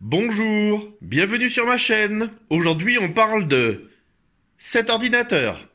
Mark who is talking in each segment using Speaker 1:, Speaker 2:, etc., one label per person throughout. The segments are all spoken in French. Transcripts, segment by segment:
Speaker 1: Bonjour, bienvenue sur ma chaîne. Aujourd'hui, on parle de cet ordinateur.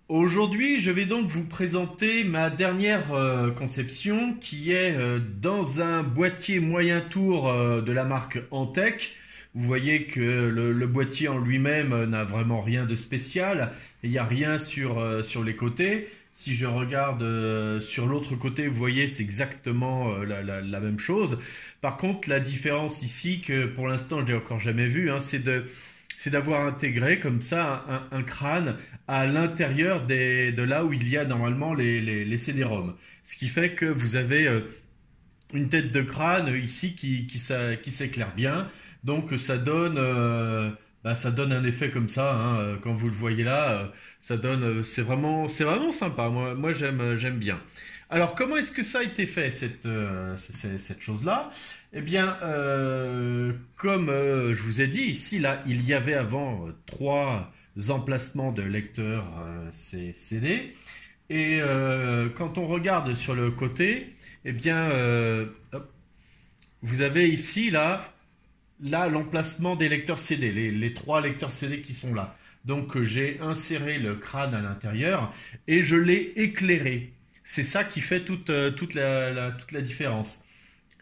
Speaker 1: Aujourd'hui, je vais donc vous présenter ma dernière conception qui est dans un boîtier moyen tour de la marque Antec. Vous voyez que le boîtier en lui-même n'a vraiment rien de spécial. Il n'y a rien sur les côtés. Si je regarde sur l'autre côté, vous voyez, c'est exactement la même chose. Par contre, la différence ici, que pour l'instant je n'ai encore jamais vu, hein, c'est d'avoir intégré comme ça un crâne à l'intérieur de là où il y a normalement les CD-ROM. Ce qui fait que vous avez une tête de crâne ici qui s'éclaire bien. Donc ça donne un effet comme ça, hein, quand vous le voyez là, ça donne, c'est vraiment sympa. Moi j'aime bien. Alors comment est-ce que ça a été fait cette chose-là? Eh bien, comme je vous ai dit, ici là, il y avait avant trois emplacements de lecteurs CD. Et quand on regarde sur le côté, eh bien, hop, vous avez ici là l'emplacement des lecteurs CD, les trois lecteurs CD qui sont là. Donc j'ai inséré le crâne à l'intérieur et je l'ai éclairé. C'est ça qui fait toute la différence.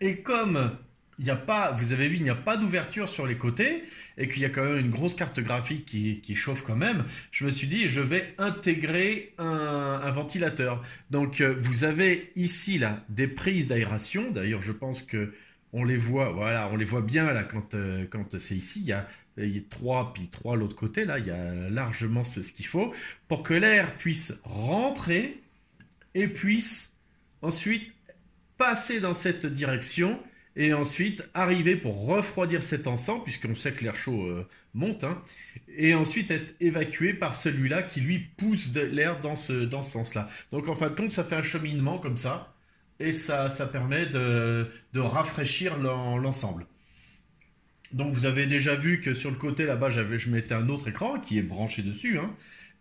Speaker 1: Et comme il n'y a pas, vous avez vu, il n'y a pas d'ouverture sur les côtés et qu'il y a quand même une grosse carte graphique qui chauffe quand même, je me suis dit je vais intégrer un ventilateur. Donc vous avez ici là des prises d'aération. D'ailleurs, je pense que on les voit, voilà, on les voit bien là quand c'est ici. Il y a trois puis trois l'autre côté là. Il y a largement ce qu'il faut pour que l'air puisse rentrer et puisse ensuite passer dans cette direction et ensuite arriver pour refroidir cet ensemble, puisqu'on sait que l'air chaud monte, hein, et ensuite être évacué par celui-là qui lui pousse de l'air dans ce sens-là. Donc en fin de compte, ça fait un cheminement comme ça, et ça permet de rafraîchir l'ensemble. Donc vous avez déjà vu que sur le côté là-bas, je mettais un autre écran qui est branché dessus, hein,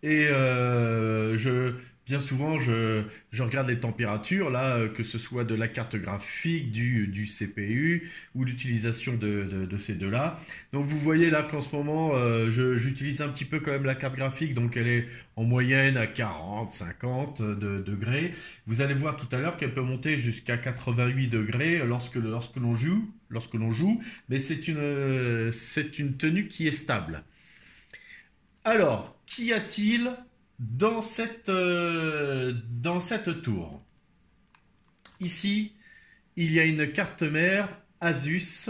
Speaker 1: et bien souvent, je regarde les températures, là, que ce soit de la carte graphique, du CPU ou l'utilisation de ces deux-là. Donc vous voyez là qu'en ce moment, j'utilise un petit peu quand même la carte graphique, donc elle est en moyenne à 40, 50 degrés. Vous allez voir tout à l'heure qu'elle peut monter jusqu'à 88 degrés lorsque l'on joue, mais c'est une tenue qui est stable. Alors, qu'y a-t-il dans cette tour? Ici, il y a une carte mère Asus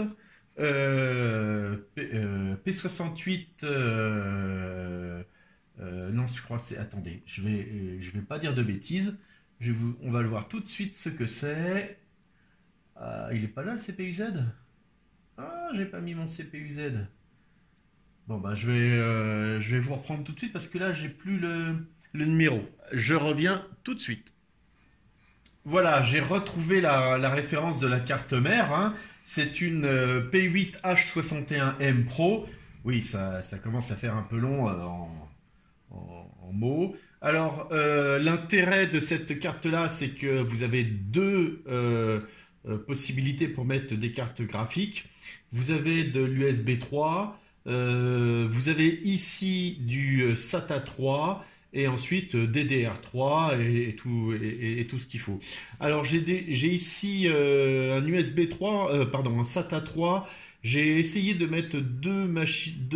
Speaker 1: P68. Non, je crois que c'est. Attendez, je vais pas dire de bêtises. On va le voir tout de suite ce que c'est. Il est pas là le CPU-Z? Ah, j'ai pas mis mon CPU-Z. Bon, bah, je vais vous reprendre tout de suite parce que là, j'ai plus le numéro. Je reviens tout de suite. Voilà, j'ai retrouvé la référence de la carte mère, hein. C'est une P8H61M Pro. Oui, ça commence à faire un peu long en mots. Alors, l'intérêt de cette carte-là, c'est que vous avez deux possibilités pour mettre des cartes graphiques. Vous avez de l'USB 3. Vous avez ici du SATA 3 et ensuite DDR3 et tout ce qu'il faut. Alors j'ai ici un USB 3, pardon, un SATA 3. J'ai essayé de mettre deux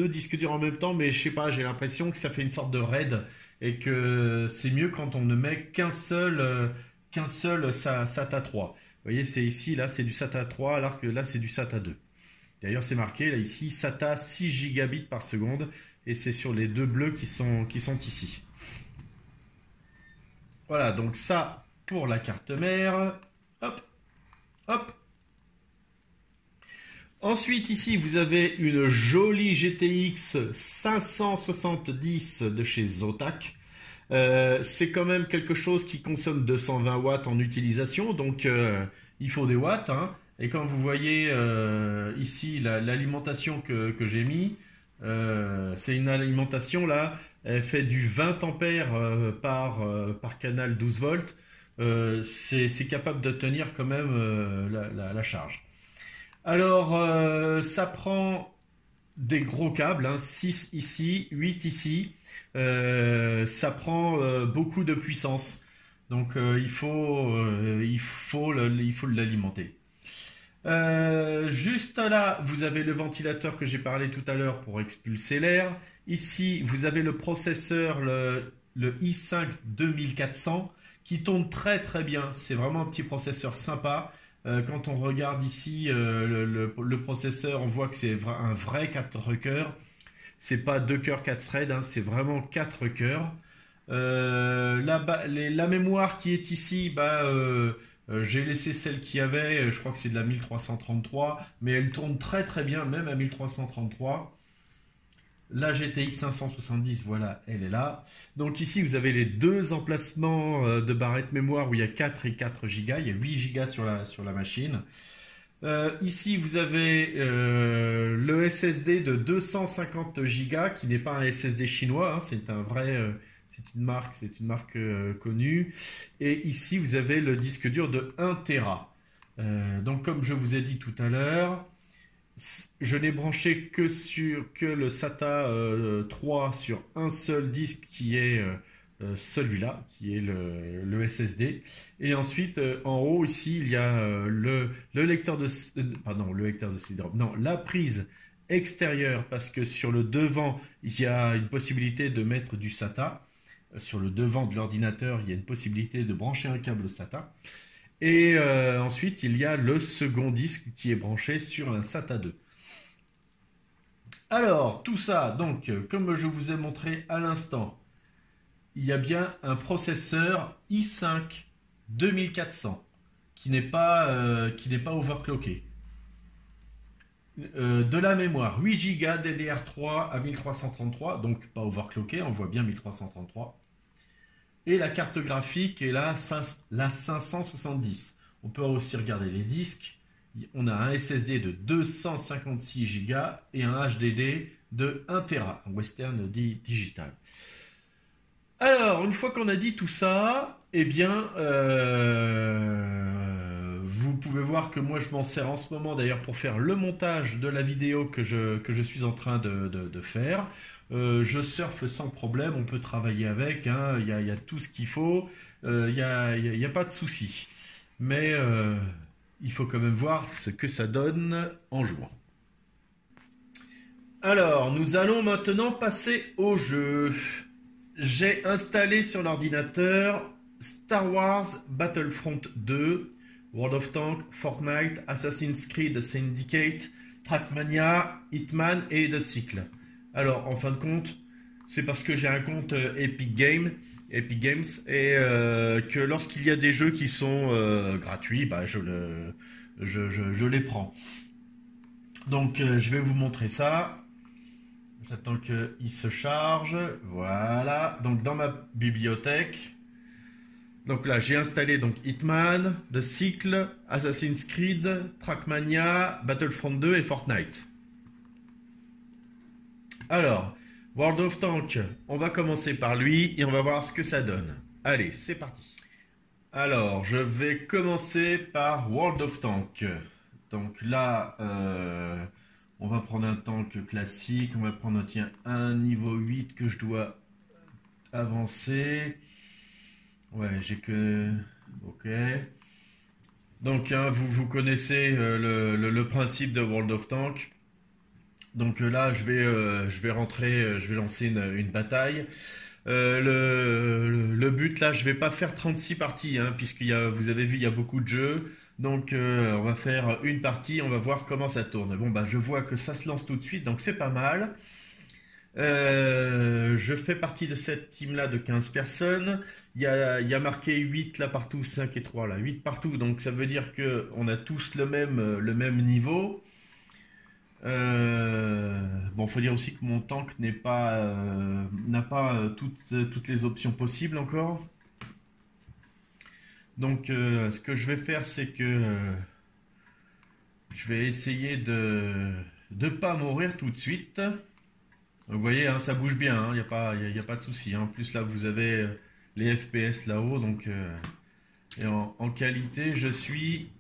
Speaker 1: disques durs en même temps, mais je sais pas, j'ai l'impression que ça fait une sorte de RAID et que c'est mieux quand on ne met qu'un seul SATA 3. Vous voyez, c'est ici, là, c'est du SATA 3, alors que là, c'est du SATA 2. D'ailleurs, c'est marqué là ici SATA 6 gigabits par seconde et c'est sur les deux bleus qui sont ici. Voilà, donc ça pour la carte mère. Hop, hop. Ensuite, ici, vous avez une jolie GTX 570 de chez Zotac. C'est quand même quelque chose qui consomme 220 watts en utilisation, donc il faut des watts, hein. Et quand vous voyez ici l'alimentation que j'ai mis, c'est une alimentation là, elle fait du 20 ampères par canal 12 volts. C'est capable de tenir quand même la charge. Alors, ça prend des gros câbles, hein, 6 ici, 8 ici. Ça prend beaucoup de puissance. Donc, il faut l'alimenter. Juste là, vous avez le ventilateur que j'ai parlé tout à l'heure pour expulser l'air. Ici, vous avez le processeur, le i5 2400, qui tourne très très bien. C'est vraiment un petit processeur sympa. Quand on regarde ici le processeur, on voit que c'est un vrai 4 cœurs. C'est pas 2 cœurs 4 threads, hein, c'est vraiment 4 cœurs. La mémoire qui est ici, j'ai laissé celle qu'il y avait, je crois que c'est de la 1333, mais elle tourne très très bien, même à 1333. La GTX 570, voilà, elle est là. Donc ici, vous avez les deux emplacements de barrettes mémoire où il y a 4 et 4 Go. Il y a 8 Go sur la machine. Ici, vous avez le SSD de 250 Go, qui n'est pas un SSD chinois, hein, c'est un vrai... c'est une marque connue. Et ici, vous avez le disque dur de 1 Tera. Donc, comme je vous ai dit tout à l'heure, je n'ai branché que le SATA 3 sur un seul disque qui est celui-là, qui est le SSD. Et ensuite, en haut ici, il y a le lecteur de... pardon, le lecteur de CD-ROM. Non, la prise extérieure, parce que sur le devant, il y a une possibilité de mettre du SATA. Sur le devant de l'ordinateur, il y a une possibilité de brancher un câble SATA. Et ensuite, il y a le second disque qui est branché sur un SATA 2. Alors, tout ça, donc, comme je vous ai montré à l'instant, il y a bien un processeur i5 2400 qui n'est pas overclocké. De la mémoire, 8 Go DDR3 à 1333, donc pas overclocké, on voit bien 1333. Et la carte graphique est la 570. On peut aussi regarder les disques. On a un SSD de 256 Go et un HDD de 1 Tera, un Western Digital. Alors, une fois qu'on a dit tout ça, eh bien, vous pouvez voir que moi je m'en sers en ce moment d'ailleurs pour faire le montage de la vidéo que je suis en train de faire. Je surfe sans problème, on peut travailler avec, hein, y a tout ce qu'il faut, il n'y a pas de souci. Mais il faut quand même voir ce que ça donne en jouant. Alors, nous allons maintenant passer au jeu. J'ai installé sur l'ordinateur Star Wars Battlefront 2, World of Tanks, Fortnite, Assassin's Creed Syndicate, Trackmania, Hitman et The Cycle. Alors, en fin de compte, c'est parce que j'ai un compte Epic Games, et que lorsqu'il y a des jeux qui sont gratuits, je les prends. Donc, je vais vous montrer ça. J'attends qu'il se charge. Voilà. Donc, dans ma bibliothèque. Donc là, j'ai installé donc Hitman, The Cycle, Assassin's Creed, Trackmania, Battlefront 2 et Fortnite. Alors, World of Tanks, on va commencer par lui et on va voir ce que ça donne. Allez, c'est parti. Alors, je vais commencer par World of Tanks. Donc là, on va prendre un tank classique. On va prendre un niveau 8 que je dois avancer. Ouais, j'ai que... Ok. Donc, hein, vous connaissez le principe de World of Tanks. Donc là, je vais rentrer, je vais lancer une bataille. Le but, là, je vais pas faire 36 parties, hein, vous avez vu, il y a beaucoup de jeux. Donc, on va faire une partie, on va voir comment ça tourne. Bon, je vois que ça se lance tout de suite, donc c'est pas mal. Je fais partie de cette team-là de 15 personnes. Il y a marqué 8 là partout, 5 et 3 là. 8 partout, donc ça veut dire qu'on a tous le même niveau. Bon, faut dire aussi que mon tank n'a pas toutes les options possibles encore. Donc, ce que je vais faire, c'est que je vais essayer de pas mourir tout de suite. Vous voyez, hein, ça bouge bien, il n'y a pas, y a pas de souci, hein. En plus, là, vous avez les FPS là-haut, donc et en qualité, je suis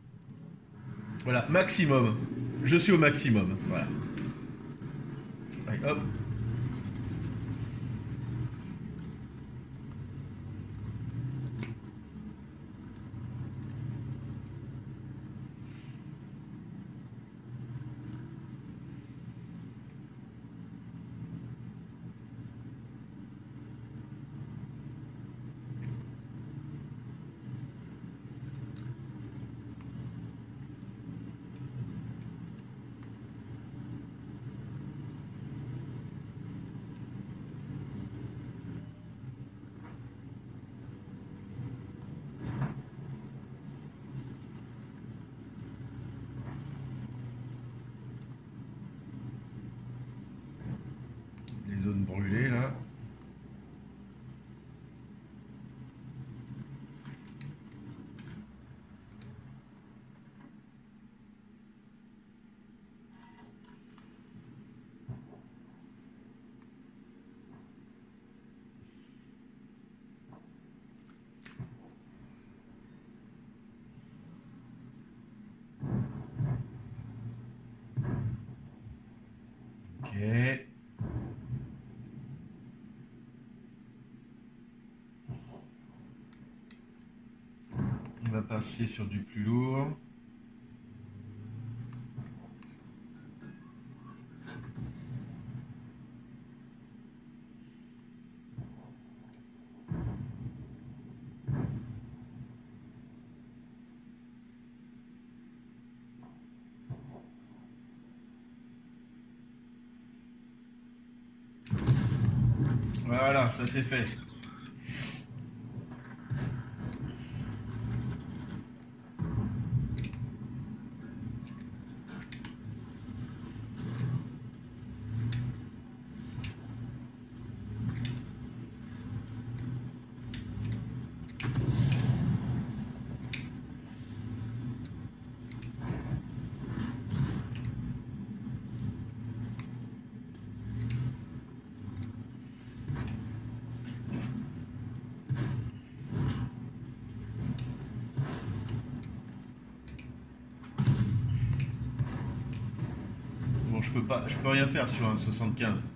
Speaker 1: voilà maximum. Je suis au maximum, voilà. Allez, hop. Les zones brûlées là. Ok. On va passer sur du plus lourd. Voilà, ça c'est fait. Bon, je peux rien faire sur un 75.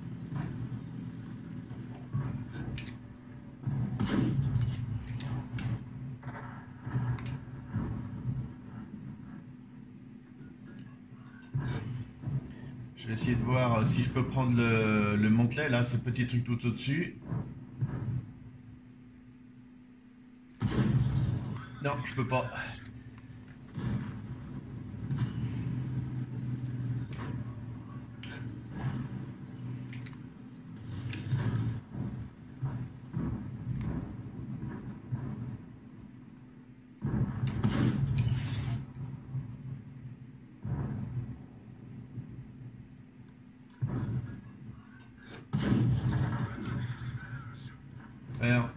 Speaker 1: Je vais essayer de voir si je peux prendre le Montelet, là, ce petit truc tout au-dessus. Non, je peux pas. Alors,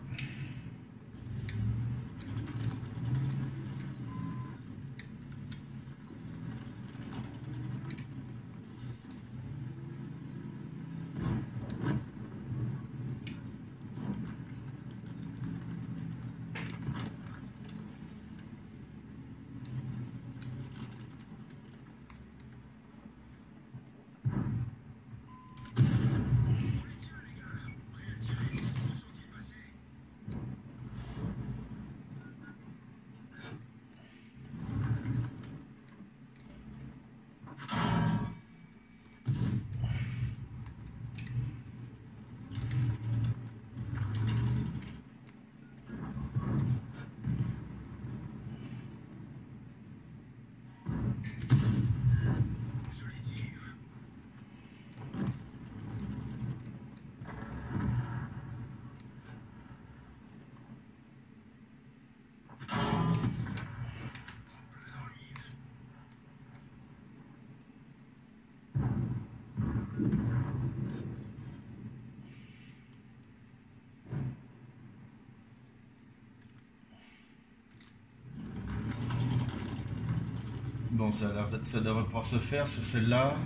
Speaker 1: bon, ça devrait pouvoir se faire sur celle-là.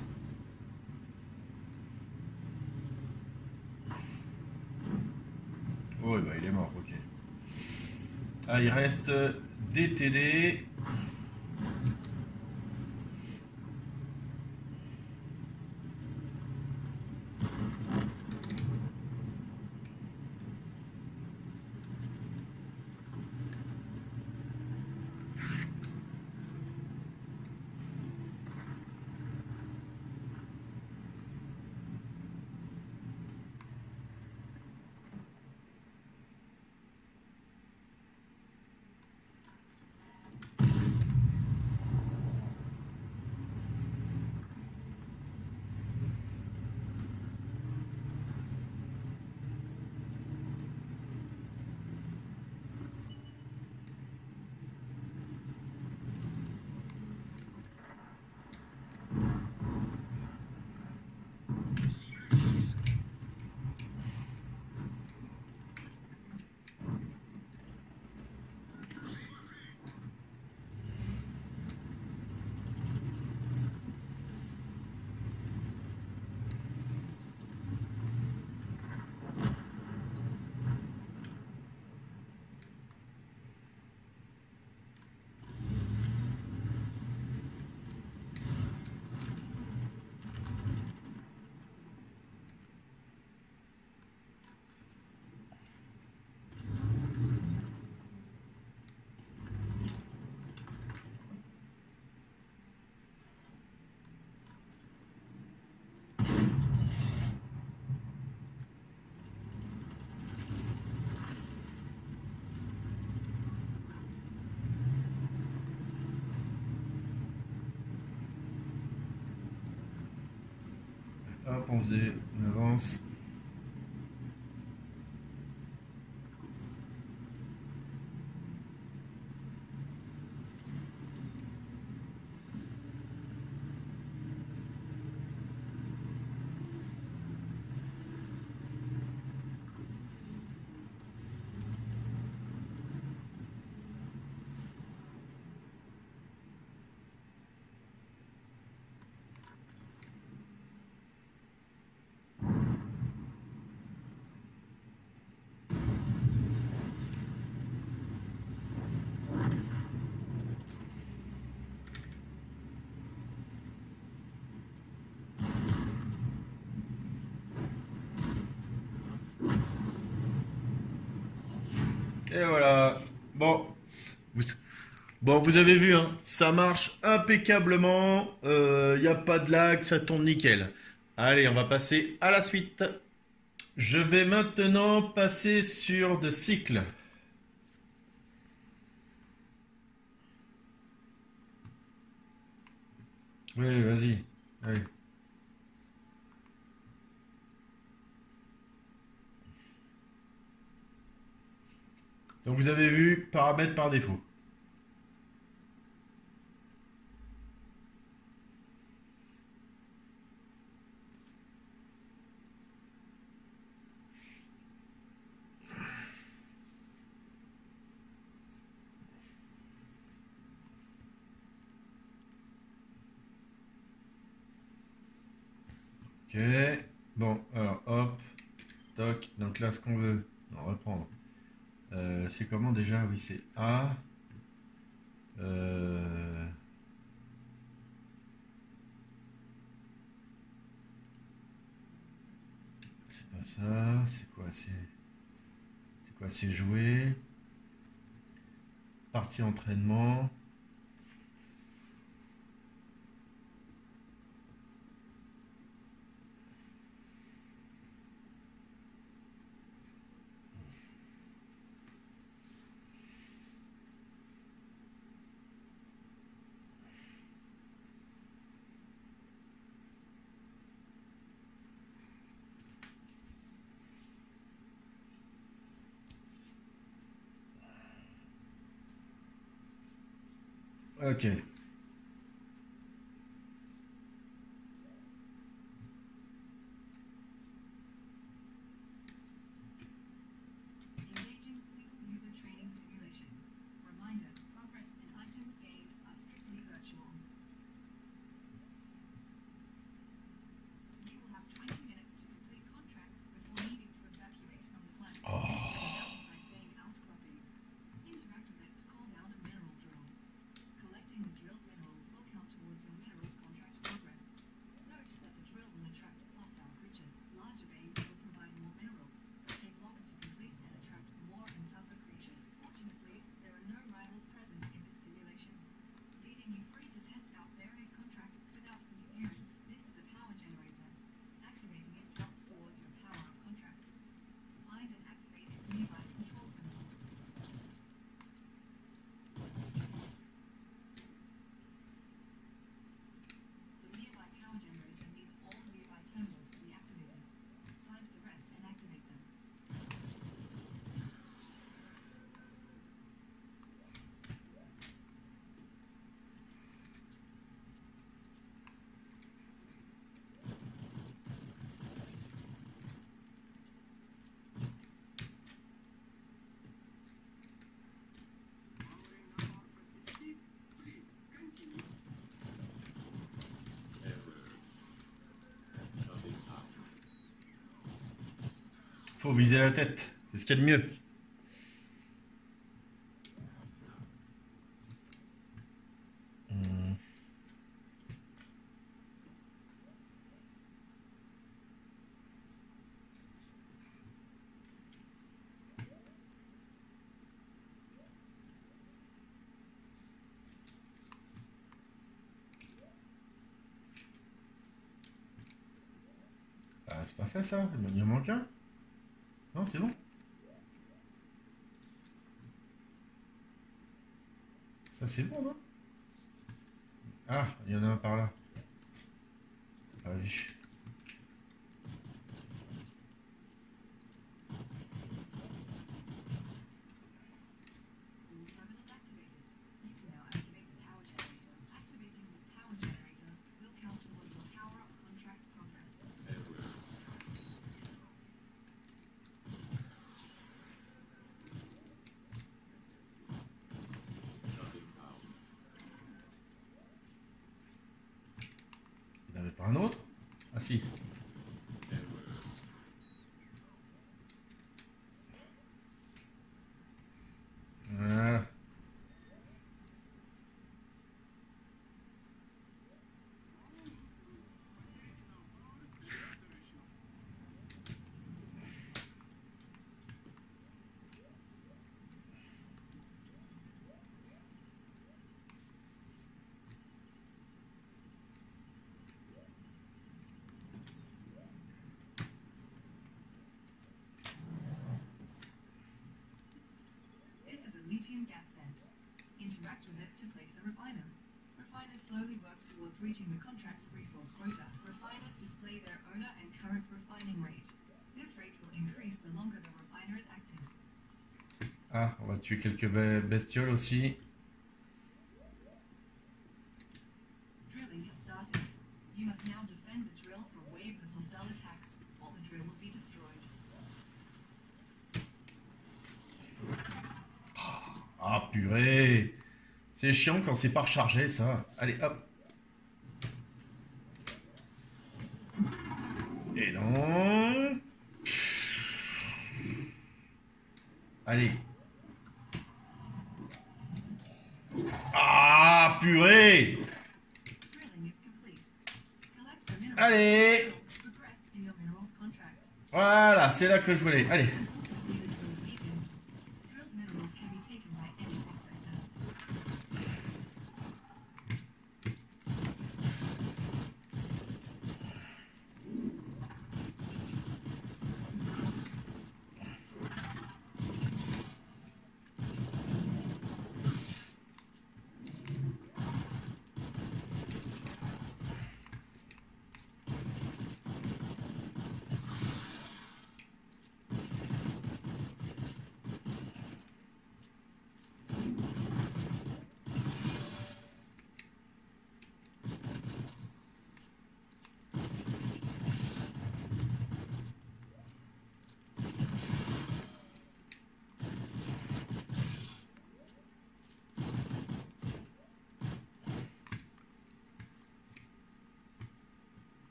Speaker 1: Oh, bah, il est mort, ok. Ah, il reste DTD. Hop, on avance. Et voilà. Bon, vous, bon, vous avez vu, hein, ça marche impeccablement. Il n'y a pas de lag, ça tourne nickel. Allez, on va passer à la suite. Je vais maintenant passer sur de cycle. Oui, vas-y. Allez. Donc vous avez vu, paramètres par défaut. Ok. Bon, alors hop, toc. Donc là, ce qu'on veut, on va reprendre. C'est comment déjà? Oui, c'est A. Euh, c'est pas ça. C'est quoi? C'est quoi? C'est jouer. Partie entraînement. Ok.
Speaker 2: Engaging single user training simulation. Reminder, progress and items gained are strictly virtual.
Speaker 1: Faut viser la tête, c'est ce qu'il y a de mieux. Ah, c'est pas fait ça, il en manque un. Non, c'est bon. Ça c'est bon, non? Ah, il y en a un par là. Ah oui.
Speaker 2: Terminals activated. You can now activate the power generator. Activating this power generator will count towards your tower of contract's progress.
Speaker 1: Il n'y en avait pas un autre? Ah si. Voilà.
Speaker 2: This is a lithium gas vent. Interact with it to place a refiner. Refiners slowly work towards reaching the contract's resource quota. Refiners display their owner and current refining rate. This rate will increase the longer the refiner is active.
Speaker 1: Ah, on va tuer quelques bestioles aussi.
Speaker 2: Drilling has started. You must now defend the drill from waves of hostile attacks, or the drill will be destroyed.
Speaker 1: Ah purée. C'est chiant quand c'est pas rechargé ça. Allez hop. Et non. Allez. Ah purée.
Speaker 2: Drilling is complete. Collect the minerals
Speaker 1: Allez.
Speaker 2: to progress in your minerals contract.
Speaker 1: Voilà, c'est là que je voulais. Allez.
Speaker 2: Once the seeded drills begin, drilled minerals can be taken by any prospector.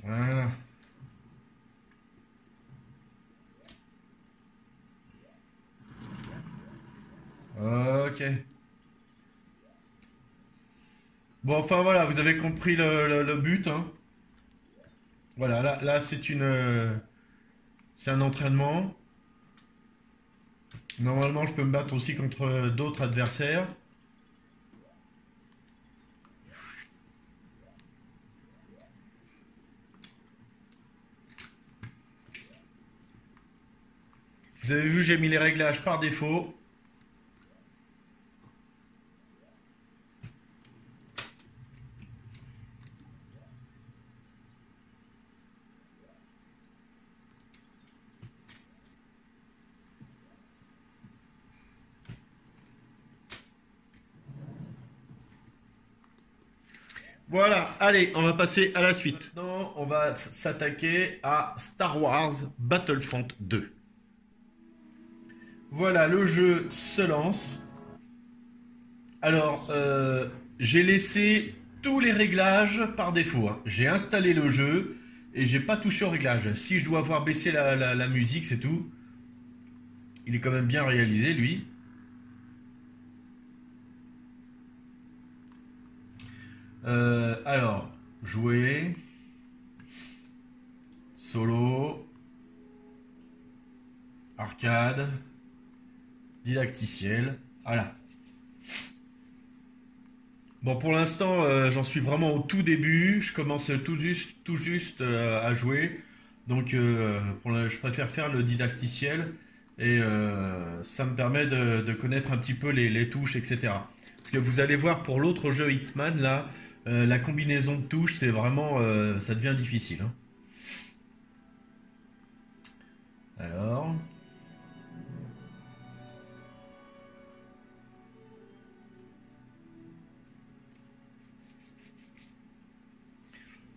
Speaker 1: Voilà. Ok. Bon, enfin voilà, vous avez compris le but, hein. Voilà, là c'est un entraînement. Normalement, je peux me battre aussi contre d'autres adversaires. Vous avez vu, j'ai mis les réglages par défaut. Voilà, allez, on va passer à la suite. Maintenant, on va s'attaquer à Star Wars Battlefront 2. Voilà, le jeu se lance. Alors, j'ai laissé tous les réglages par défaut, hein. J'ai installé le jeu, et j'ai pas touché au réglage. Si je dois avoir baissé la musique, c'est tout. Il est quand même bien réalisé, lui. Alors, jouer, solo, arcade, didacticiel. Voilà. Bon, pour l'instant, j'en suis vraiment au tout début. Je commence tout juste à jouer. Donc, je préfère faire le didacticiel. Et ça me permet de connaître un petit peu les touches, etc. Parce que vous allez voir pour l'autre jeu Hitman, là, la combinaison de touches, c'est vraiment, ça devient difficile, hein. Alors,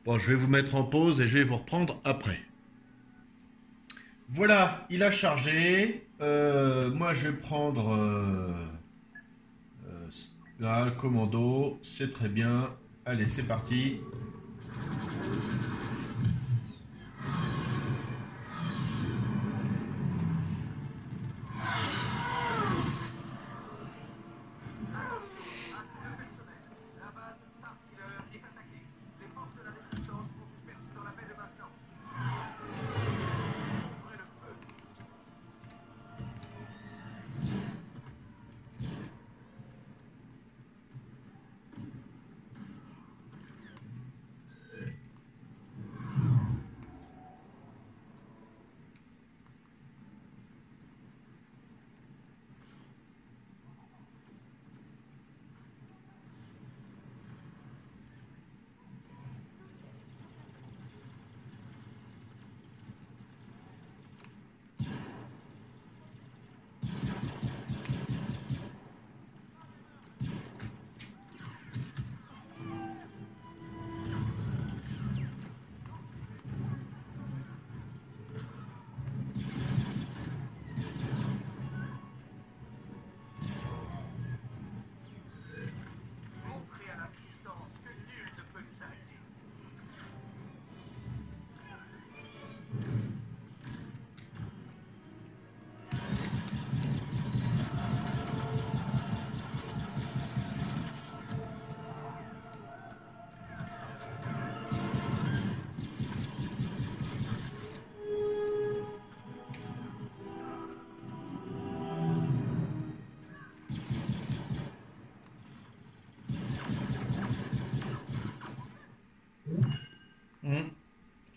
Speaker 1: bon, je vais vous mettre en pause et je vais vous reprendre après. Voilà, il a chargé. Moi, je vais prendre là, commando. C'est très bien. Allez, c'est parti.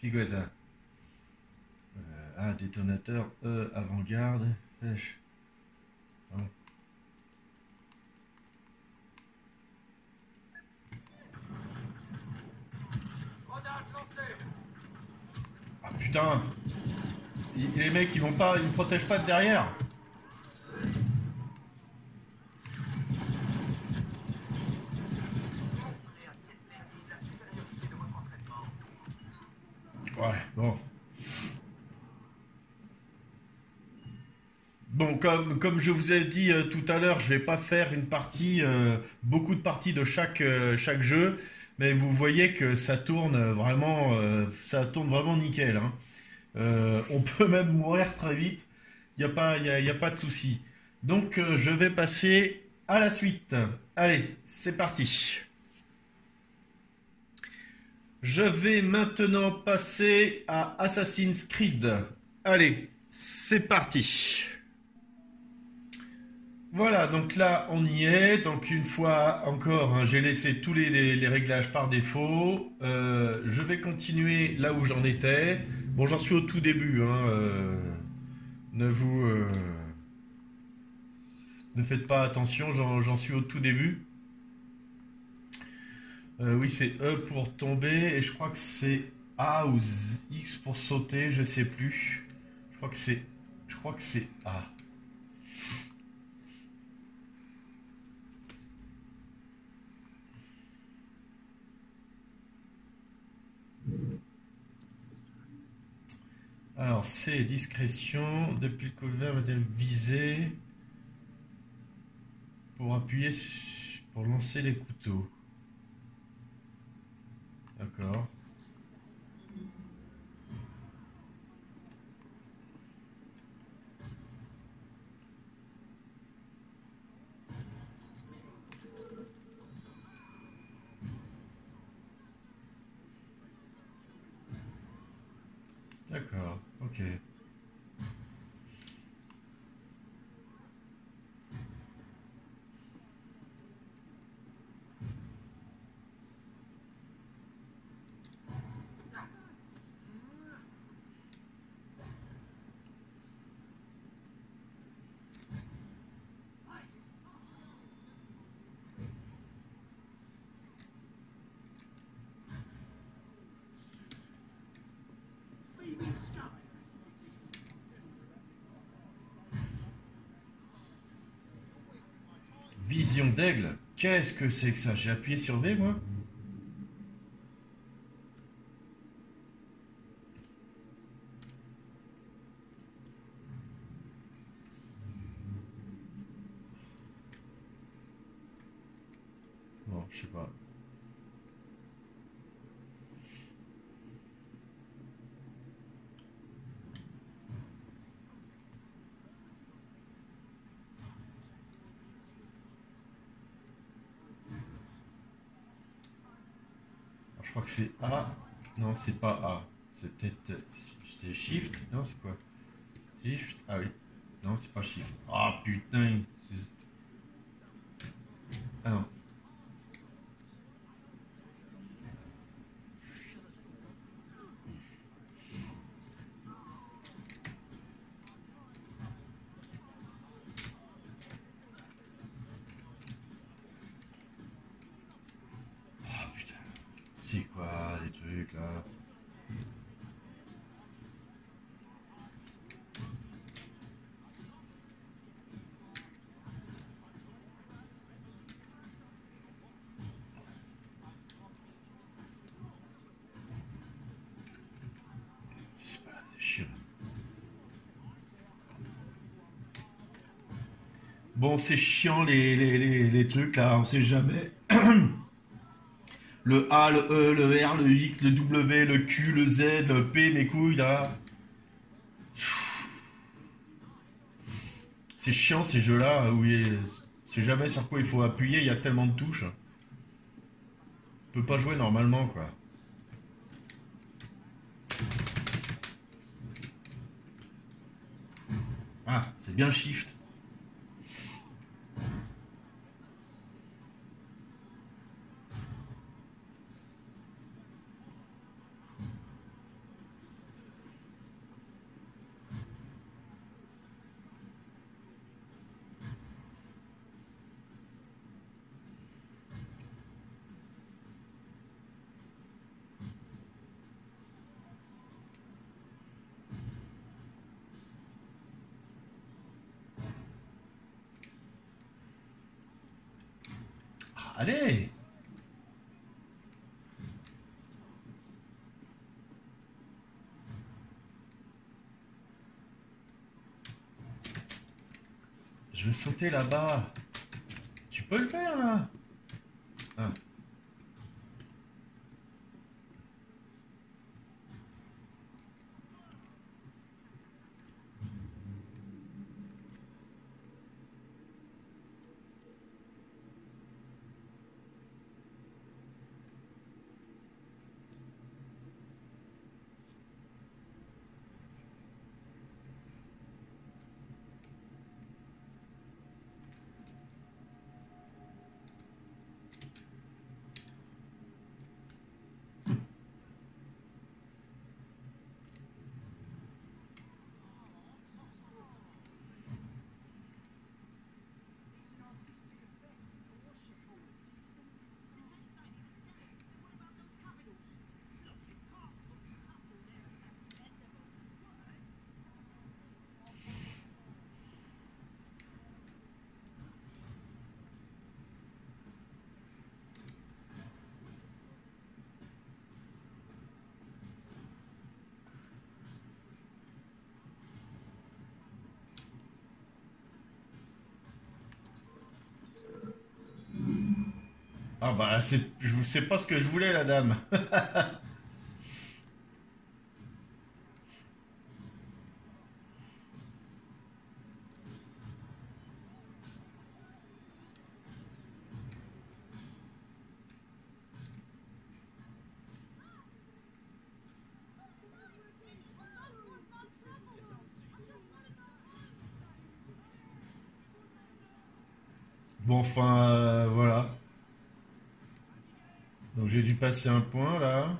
Speaker 1: C'est quoi ça? Détonateur avant-garde. Flèche. Hein. Ah putain! Les mecs ils vont pas, ils me protègent pas de derrière. Ouais, bon. Bon, comme je vous ai dit tout à l'heure, je vais pas faire une partie, beaucoup de parties de chaque jeu, mais vous voyez que ça tourne vraiment nickel, hein. On peut même mourir très vite, y a pas de souci. Donc, je vais passer à la suite. Allez, c'est parti. Je vais maintenant passer à Assassin's Creed. Allez, c'est parti. Voilà, donc là on y est. Donc une fois encore, hein, j'ai laissé tous les réglages par défaut. Je vais continuer là où j'en étais. Bon, j'en suis au tout début, hein, ne vous ne faites pas attention, j'en suis au tout début. Oui, c'est E pour tomber et je crois que c'est A ou X pour sauter, je sais plus. Je crois que c'est A. Alors, c'est discrétion, depuis le couvert modèle visé pour pour lancer les couteaux. D'accord. D'accord, ok. Vision d'aigle? Qu'est-ce que c'est que ça? J'ai appuyé sur V, moi? Bon, je sais pas. Alors, je crois que c'est A. Non, c'est pas A. C'est peut-être... C'est Shift? Non, c'est quoi? Shift? Ah oui. Non, c'est pas Shift. Ah putain. Ah non. Ah putain. C'est quoi les trucs là? C'est pas là, c'est chiant. Bon, c'est chiant les trucs là, on sait jamais. Le A, le E, le R, le X, le W, le Q, le Z, le P, mes couilles là. C'est chiant ces jeux-là où c'est jamais sur quoi il faut appuyer, il y a tellement de touches. On peut pas jouer normalement quoi. Ah, c'est bien Shift. Ah, allez! Je vais sauter là-bas. Tu peux le faire là? Ah. Ah bah je sais pas ce que je voulais la dame. Bon, enfin, voilà. Donc j'ai dû passer un point là.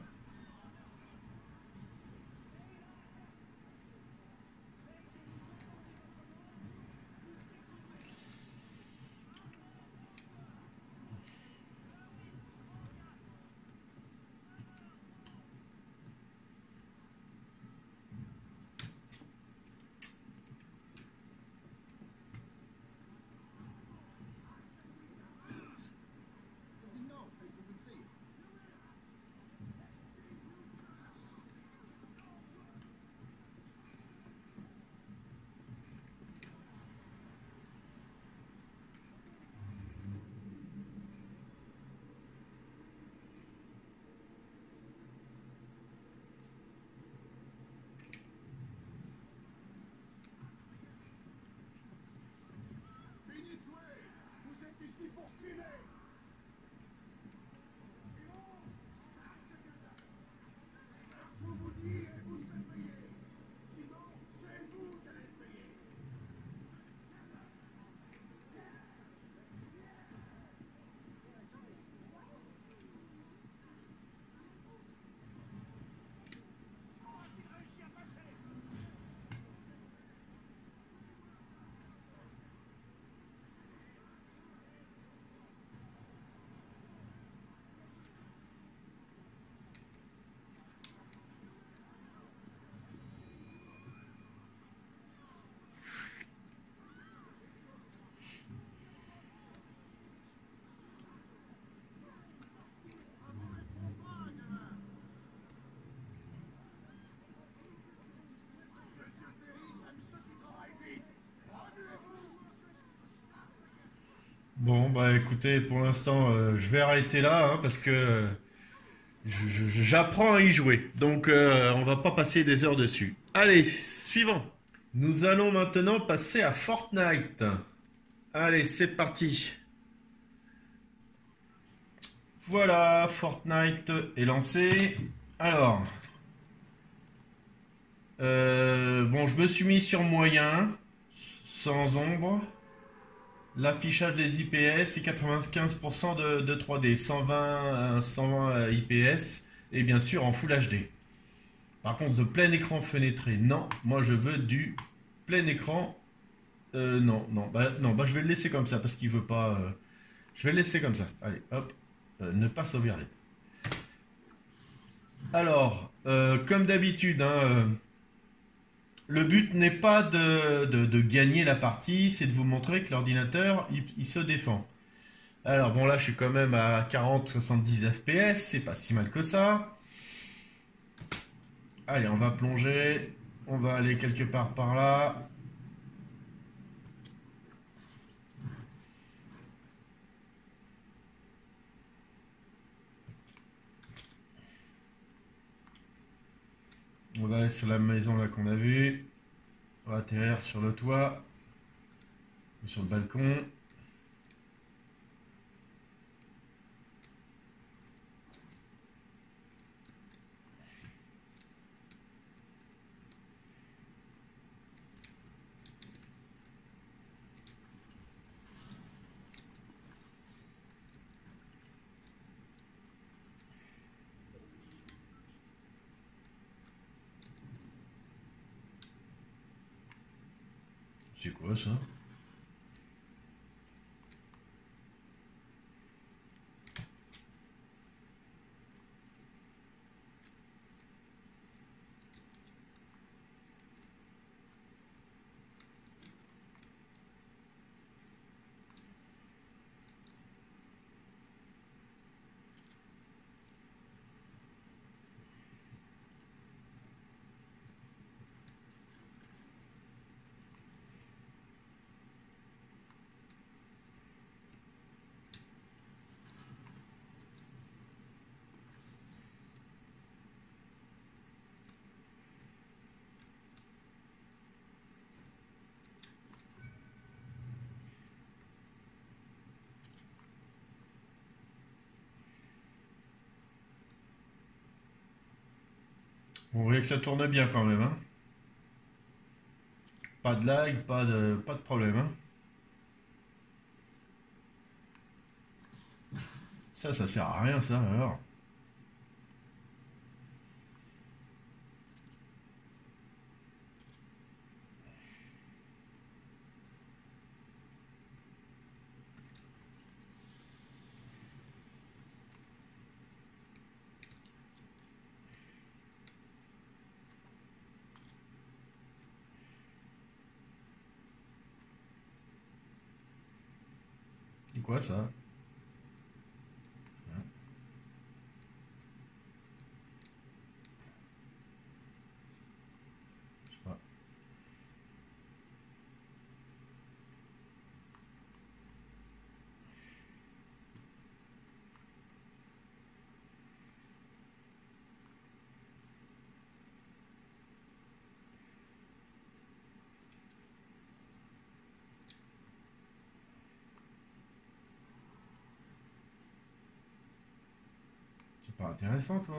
Speaker 1: Bon, bah écoutez, pour l'instant, je vais arrêter là hein, parce que j'apprends à y jouer. Donc, on va pas passer des heures dessus. Allez, suivant. Nous allons maintenant passer à Fortnite. Allez, c'est parti. Voilà, Fortnite est lancé. Alors, bon, je me suis mis sur moyen, sans ombre. L'affichage des IPS, c'est 95% de 3D, 120 IPS et bien sûr en Full HD. Par contre, de plein écran fenêtré, non. Moi, je veux du plein écran. Non, non, non, bah, je vais le laisser comme ça parce qu'il veut pas. Je vais le laisser comme ça. Allez, hop, ne pas sauvegarder. Alors, comme d'habitude, hein, le but n'est pas de gagner la partie, c'est de vous montrer que l'ordinateur, il se défend. Alors bon là je suis quand même à 40-70 FPS, c'est pas si mal que ça. Allez, on va plonger, on va aller quelque part par là. On va aller sur la maison là qu'on a vue. On va atterrir sur le toit, sur le balcon. C'est quoi ça? Vous voyez que ça tourne bien quand même, hein? Pas de lag, pas de problème, hein? Ça sert à rien, ça, alors. C'est quoi, ça? Je sais pas. C'est pas intéressant, toi.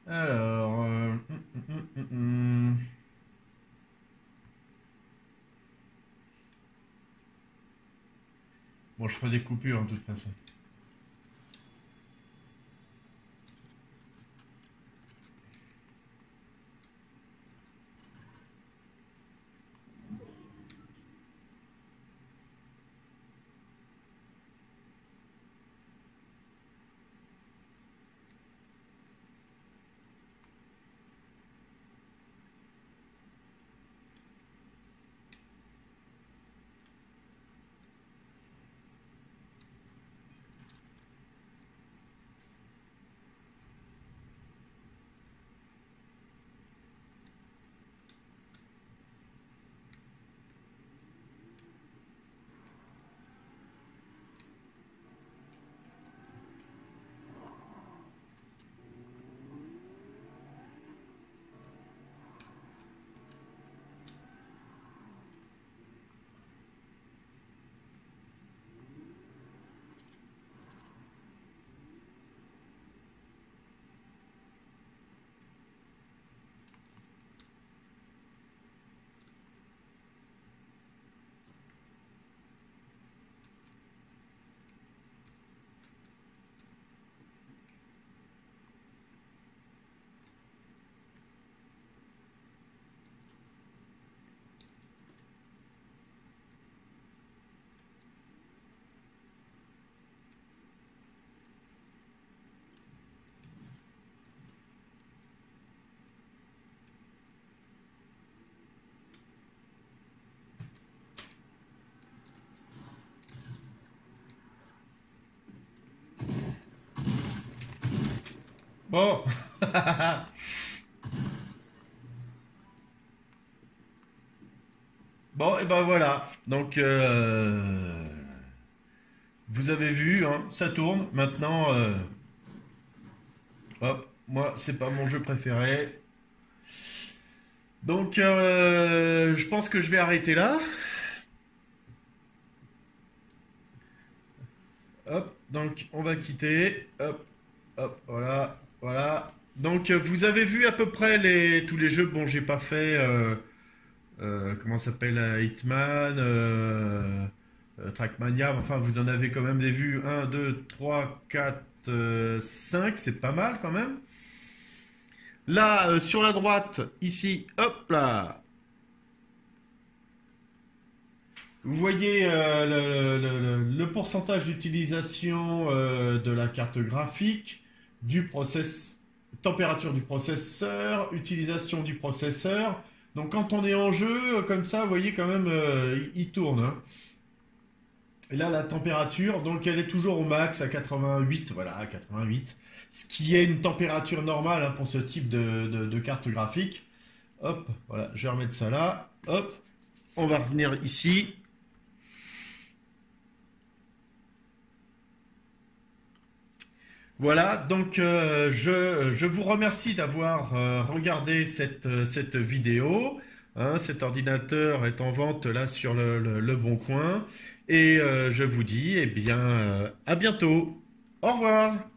Speaker 1: Alors, bon, je ferai des coupures, hein, de toute façon. Bon. Bon, et ben voilà. Donc, vous avez vu, hein, ça tourne. Maintenant, hop, moi, c'est pas mon jeu préféré. Donc, je pense que je vais arrêter là. Hop, donc on va quitter. Hop, hop, voilà, voilà. Donc, vous avez vu à peu près tous les jeux. Bon, j'ai pas fait. Comment ça s'appelle, Hitman, Trackmania, enfin vous en avez quand même des vues, un 2 3 4 5, c'est pas mal quand même. Là, sur la droite, ici, hop là, vous voyez le pourcentage d'utilisation de la carte graphique, du température du processeur, utilisation du processeur. Donc quand on est en jeu, comme ça, vous voyez quand même, il tourne, hein. Et là, la température, donc elle est toujours au max à 88, voilà, à 88. Ce qui est une température normale, hein, pour ce type de carte graphique. Hop, voilà, je vais remettre ça là. Hop, on va revenir ici. Voilà, donc je vous remercie d'avoir regardé cette vidéo, hein. Cet ordinateur est en vente là sur le Bon Coin. Et je vous dis, eh bien, à bientôt. Au revoir.